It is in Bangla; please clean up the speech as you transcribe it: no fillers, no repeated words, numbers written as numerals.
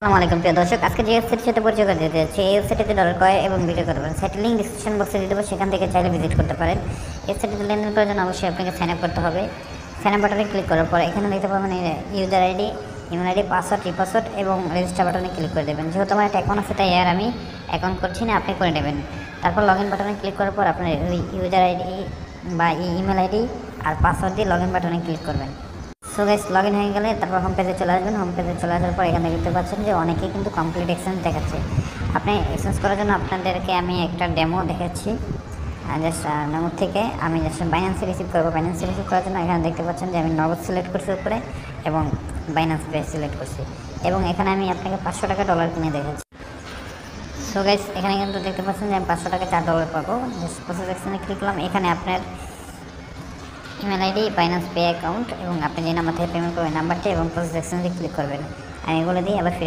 আসসালামু আলাইকুম প্রিয় দর্শক, আজকে যে ওয়েবসাইটের সাথে পরিচয় করে দিতে যাচ্ছি, এই ওয়েবসাইটে ডলার ক্রয় এবং বিক্রয় করতে পারেন। সাইটের লিঙ্ক ডিসক্রিপশন বক্সে দিয়ে দেবো, সেখান থেকে চাইলে ভিজিট করতে পারেন। এই সাইটে লেনদেন করার জন্য অবশ্যই আপনাকে সাইন আপ করতে হবে। সাইন আপ বাটনে ক্লিক করার পর এখানে দেখতে পাবেন user ID, email ID, password, re-password এবং রেজিস্টার বাটনে ক্লিক করে দেবেন। যেহেতু আমার একটা অ্যাকাউন্ট আছে তাই আর আমি অ্যাকাউন্ট করছি না, আপনি করে নেবেন। তারপর লগ ইন বাটনে ক্লিক করার পর আপনার ওই ইউজার আইডি বা ইমেল আইডি আর পাসওয়ার্ড দিয়ে লগ ইন বাটনে ক্লিক করবেন। সো গাইস, লগ ইন হয়ে গেলে তারপর হোম পেজে চলে আসবেন। হোম পেজে চলে আসার পর এখানে দেখতে পাচ্ছেন যে অনেকেই কিন্তু কমপ্লিট এক্সচেঞ্জ দেখাচ্ছে। আপনি এক্সচেঞ্জ করার জন্য আপনাদেরকে আমি একটা ডেমো দেখাচ্ছি। জাস্ট ডেমো থেকে আমি জাস্ট বাইন্যান্সে রিসিভ করবো। বাইন্যান্সে রিসিভ করার জন্য এখানে দেখতে পাচ্ছেন যে আমি নগদ সিলেক্ট করছি উপরে এবং বাইন্যান্স পে সিলেক্ট করছি এবং এখানে আমি আপনাকে 500 টাকা ডলার কিনে দেখাচ্ছি। সো গাইস, এখানে কিন্তু দেখতে পাচ্ছেন যে আমি 500 টাকা $4 পাবো। জাস্ট প্রসেস এক্সচেঞ্জে ক্লিক করলাম। এখানে আপনার email ID, Binance pay account এবং আপনি যে নাম্বার থেকে পেমেন্ট করবেন নাম্বারটি এবং প্রসেস এক্সচেঞ্জে ক্লিক করবেন। আমি এগুলো দিয়ে আবার ফিরে